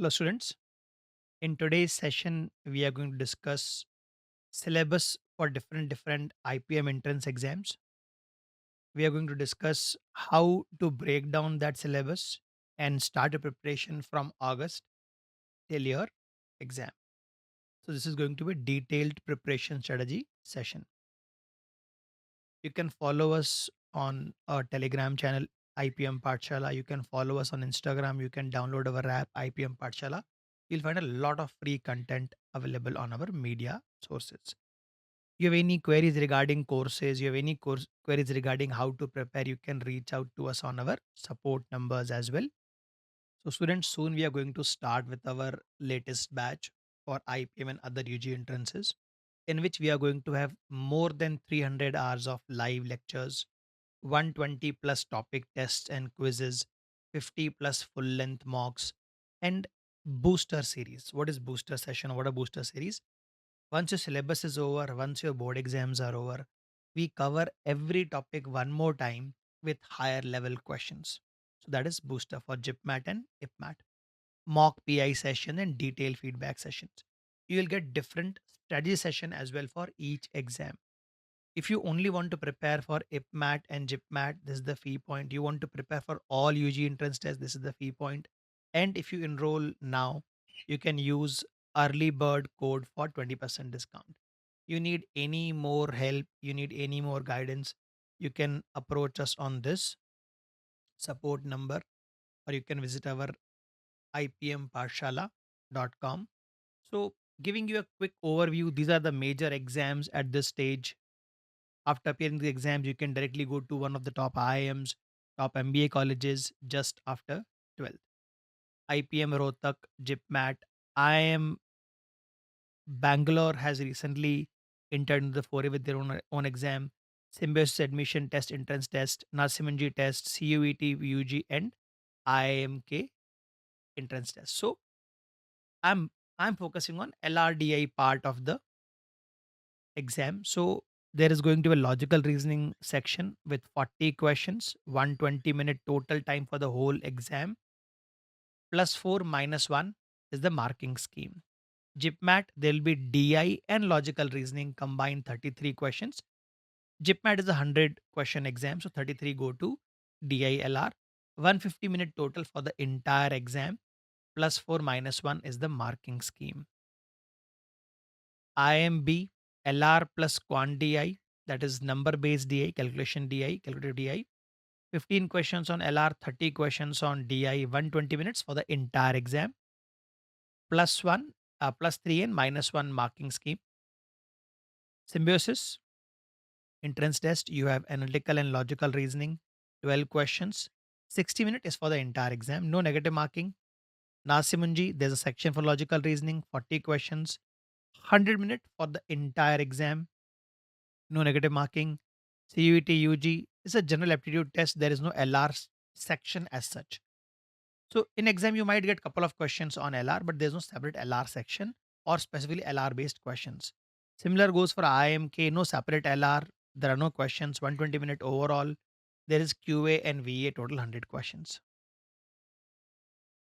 Hello, students. In today's session, we are going to discuss syllabus for different IPM entrance exams. We are going to discuss how to break down that syllabus and start a preparation from August till your exam. So this is going to be a detailed preparation strategy session. You can follow us on our Telegram channel IPM Pathshala. You can follow us on Instagram. You can download our app IPM Pathshala. You'll find a lot of free content available on our media sources. You have any queries regarding courses, you have any queries regarding how to prepare, you can reach out to us on our support numbers as well. So, students, soon we are going to start with our latest batch for IPM and other UG entrances, in which we are going to have more than 300 hours of live lectures, 120 plus topic tests and quizzes, 50 plus full length mocks, and booster series. What is booster session? What a booster series? Once your syllabus is over, once your board exams are over, we cover every topic one more time with higher level questions. So that is booster for GIPMAT and IPMAT. Mock PI session and detailed feedback sessions. You will get different strategy session as well for each exam. If you only want to prepare for IPMAT and GIPMAT, this is the fee point. You want to prepare for all UG entrance tests, this is the fee point. And if you enroll now, you can use early bird code for 20% discount. You need any more help, you need any more guidance, you can approach us on this support number, or you can visit our ipmpathshala.com. So, giving you a quick overview, these are the major exams at this stage. After appearing the exams, you can directly go to one of the top IIMs, top MBA colleges just after 12th. IPM Rohtak, JIPMAT, IIM Bangalore has recently entered into the foray with their own exam. Symbiosis admission test, entrance test, Narsimanji test, CUET, UG, and IIMK entrance test. So I'm I'm focusing on LRDI part of the exam. So there is going to be a logical reasoning section with 40 questions, 120-minute total time for the whole exam, plus 4 minus 1 is the marking scheme. GIPMAT, there will be DI and logical reasoning combined 33 questions. GIPMAT is a 100 question exam, so 33 go to DILR. 150-minute total for the entire exam, plus 4 minus 1 is the marking scheme. IMB, LR plus quant DI, that is number based DI, calculation DI, calculative DI. 15 questions on LR, 30 questions on DI, 120 minutes for the entire exam, plus 1, plus 3 and minus 1 marking scheme. Symbiosis, entrance test, you have analytical and logical reasoning, 12 questions. 60 minutes is for the entire exam, no negative marking. Nasimunji, there's a section for logical reasoning, 40 questions, 100 minutes for the entire exam, no negative marking. CUET UG is a general aptitude test. There is no LR section as such. So in exam, you might get couple of questions on LR, but there's no separate LR section or specifically LR based questions. Similar goes for IMK, no separate LR. There are no questions, 120-minute overall. There is QA and VA, total 100 questions.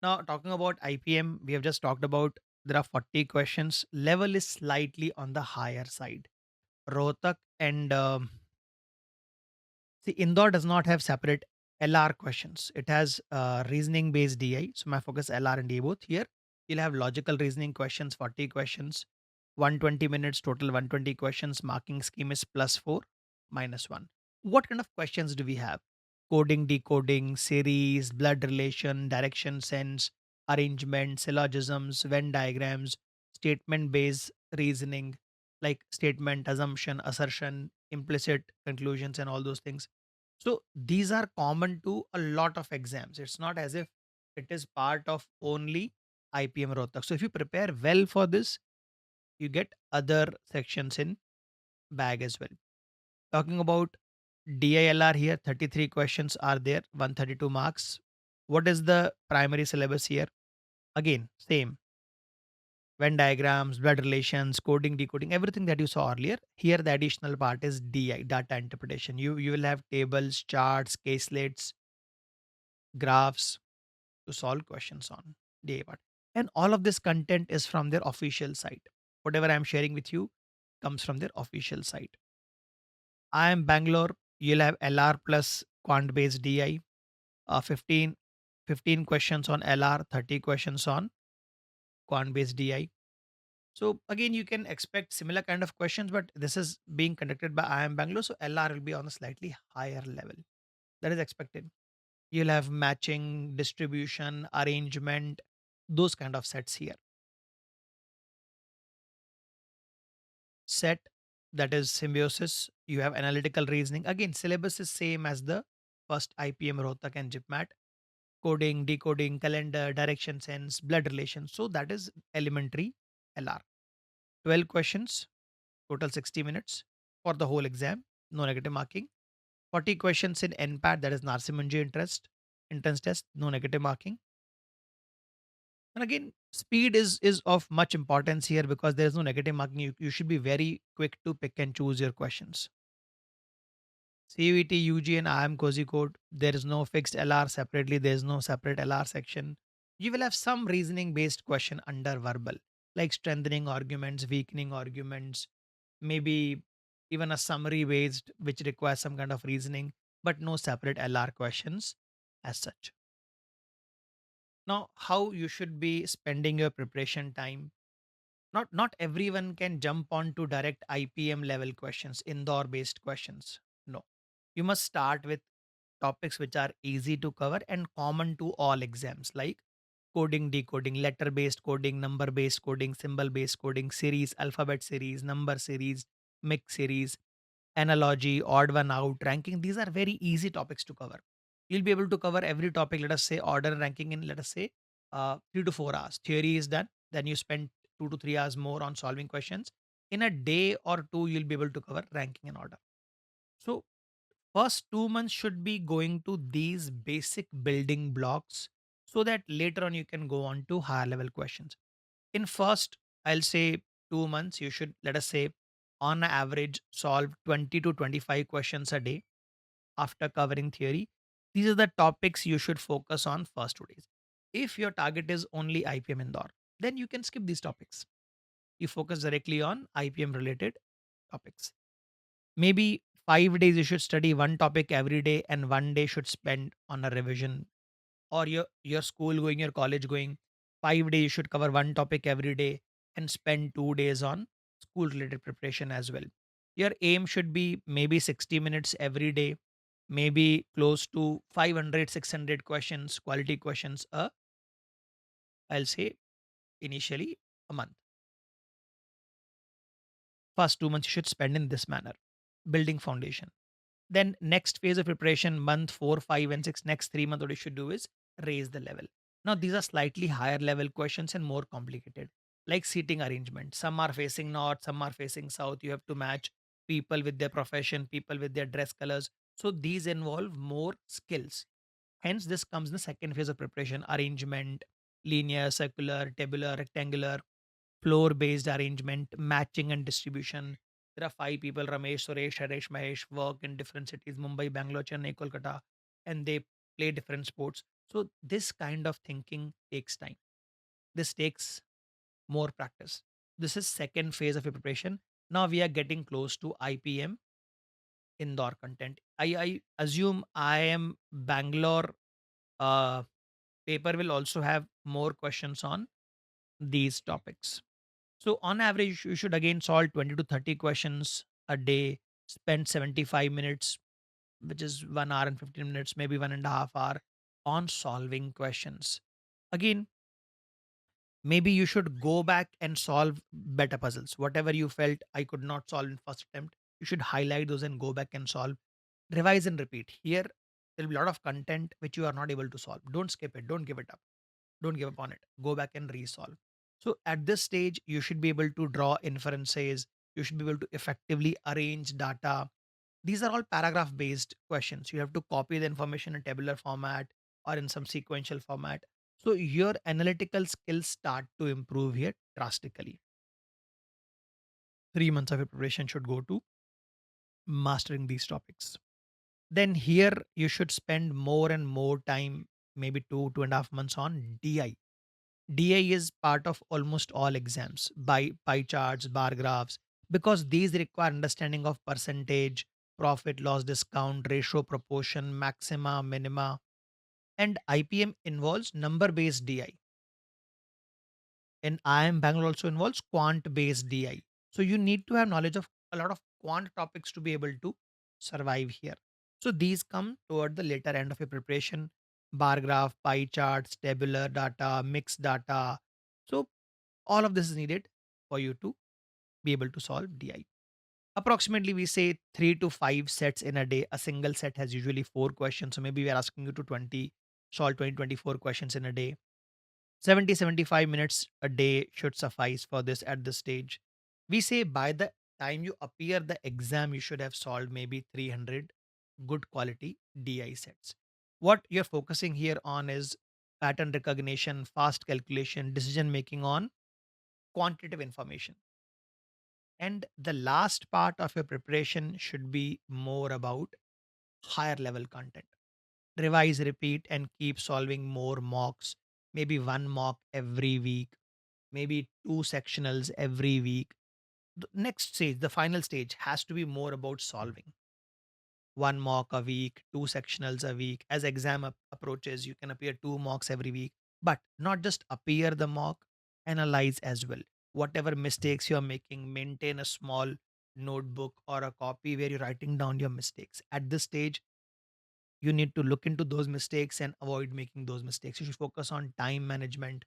Now, talking about IPM, we have just talked about there are 40 questions. Level is slightly on the higher side. Rohtak and see, Indore does not have separate LR questions. It has reasoning based DI. So my focus LR and DI both. Here you'll have logical reasoning questions, 40 questions, 120 minutes total, 120 questions. Marking scheme is plus 4, minus 1. What kind of questions do we have? Coding, decoding, series, blood relation, direction sense, arrangement, syllogisms, Venn diagrams, statement based reasoning, like statement, assumption, assertion, implicit conclusions, and all those things. So these are common to a lot of exams. It's not as if it is part of only IPM Rohtak. So if you prepare well for this, you get other sections in bag as well. Talking about DILR here, 33 questions are there, 132 marks. What is the primary syllabus here? Again, same. Venn diagrams, blood relations, coding, decoding, everything that you saw earlier. Here, the additional part is DI, data interpretation. You will have tables, charts, caselets, graphs to solve questions on DI part. And all of this content is from their official site. Whatever I'm sharing with you comes from their official site. I am Bangalore. You'll have LR plus quant based DI, 15, 15 questions on LR, 30 questions on quant based DI. So again, you can expect similar kind of questions, but this is being conducted by IIM Bangalore, so LR will be on a slightly higher level. That is expected. You'll have matching, distribution, arrangement, those kind of sets here. Set, that is symbiosis. You have analytical reasoning. Again, syllabus is same as the first IPM Rohtak and JIPMAT. Coding, decoding, calendar, direction sense, blood relations. So that is elementary LR. 12 questions, total 60 minutes for the whole exam, no negative marking. 40 questions in NPAT, that is Narsimunji entrance test, no negative marking. And again, speed is of much importance here because there is no negative marking. You should be very quick to pick and choose your questions. CUET, UG, and IIM Cozy Code, there is no fixed LR separately, there is no separate LR section. You will have some reasoning based question under verbal, like strengthening arguments, weakening arguments, maybe even a summary based, which requires some kind of reasoning, but no separate LR questions as such. Now, how you should be spending your preparation time. Not everyone can jump on to direct IPM level questions, indoor based questions. No. You must start with topics which are easy to cover and common to all exams, like coding, decoding, letter based coding, number based coding, symbol based coding, series, alphabet series, number series, mix series, analogy, odd one out, ranking. These are very easy topics to cover. You'll be able to cover every topic, let us say order and ranking, in, let us say, 3 to 4 hours. Theory is done. Then you spend 2 to 3 hours more on solving questions. In a day or two, you'll be able to cover ranking and order. So, first 2 months should be going to these basic building blocks so that later on you can go on to higher level questions. In first, I'll say 2 months, you should, let us say, on average, solve 20 to 25 questions a day after covering theory. These are the topics you should focus on first 2 days. If your target is only IPM Indore, then you can skip these topics. You focus directly on IPM related topics. Maybe 5 days you should study one topic every day, and one day should spend on a revision. Or your school going, your college going, 5 days you should cover one topic every day and spend 2 days on school related preparation as well. Your aim should be maybe 60 minutes every day, maybe close to 500, 600 questions, quality questions, I'll say initially a month. First 2 months you should spend in this manner, building foundation. Then next phase of preparation, month 4, 5, and 6, next 3 months, what you should do is raise the level. Now these are slightly higher level questions and more complicated, like seating arrangement. Some are facing north, some are facing south. You have to match people with their profession, people with their dress colors. So these involve more skills. Hence, this comes in the second phase of preparation: arrangement, linear, circular, tabular, rectangular, floor based arrangement, matching and distribution. There are 5 people: Ramesh, Suresh, Haresh, Mahesh, work in different cities: Mumbai, Bangalore, Chennai, Kolkata, and they play different sports. So, this kind of thinking takes time. This takes more practice. This is second phase of your preparation. Now we are getting close to IPM Indore content. I assume I am Bangalore uh, paper will also have more questions on these topics. So on average, you should again solve 20 to 30 questions a day, spend 75 minutes, which is 1 hour and 15 minutes, maybe 1.5 hour on solving questions. Again, maybe you should go back and solve better puzzles. Whatever you felt I could not solve in first attempt, you should highlight those and go back and solve, revise and repeat. Here, there will be a lot of content which you are not able to solve. Don't skip it. Don't give it up. Don't give up on it. Go back and resolve. So at this stage, you should be able to draw inferences. You should be able to effectively arrange data. These are all paragraph based questions. You have to copy the information in tabular format or in some sequential format. So your analytical skills start to improve here drastically. 3 months of your preparation should go to mastering these topics. Then here you should spend more and more time, maybe 2.5 months on DI. DI is part of almost all exams by pie charts, bar graphs, because these require understanding of percentage, profit loss discount, ratio proportion, maxima, minima, and IPM involves number based DI. And IIM Bangalore also involves quant based DI. So you need to have knowledge of a lot of quant topics to be able to survive here. So these come toward the later end of your preparation: bar graph, pie charts, tabular data, mixed data. So all of this is needed for you to be able to solve DI. Approximately, we say 3 to 5 sets in a day. A single set has usually 4 questions. So maybe we are asking you to solve 20 24 questions in a day. 70 75 minutes a day should suffice for this at this stage. We say by the time you appear the exam, you should have solved maybe 300 good quality DI sets. What you're focusing here on is pattern recognition, fast calculation, decision making on quantitative information. And the last part of your preparation should be more about higher level content. Revise, repeat, and keep solving more mocks, maybe one mock every week, maybe two sectionals every week. The next stage, the final stage, has to be more about solving. One mock a week, two sectionals a week. As exam approaches, you can appear two mocks every week, but not just appear the mock, analyze as well. Whatever mistakes you're making, maintain a small notebook or a copy where you're writing down your mistakes. At this stage, you need to look into those mistakes and avoid making those mistakes. You should focus on time management,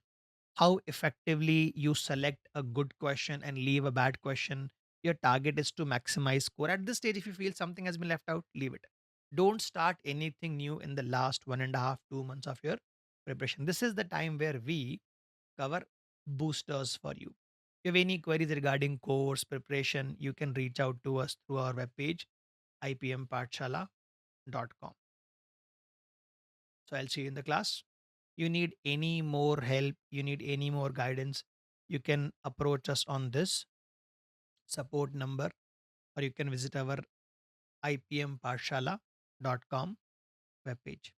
how effectively you select a good question and leave a bad question. Your target is to maximize score. At this stage, if you feel something has been left out, leave it. Don't start anything new in the last 1.5, 2 months of your preparation. This is the time where we cover boosters for you. If you have any queries regarding course preparation, you can reach out to us through our webpage, ipmpathshala.com. So I'll see you in the class. You need any more help, you need any more guidance, you can approach us on this support number, or you can visit our ipmpathshala.com webpage.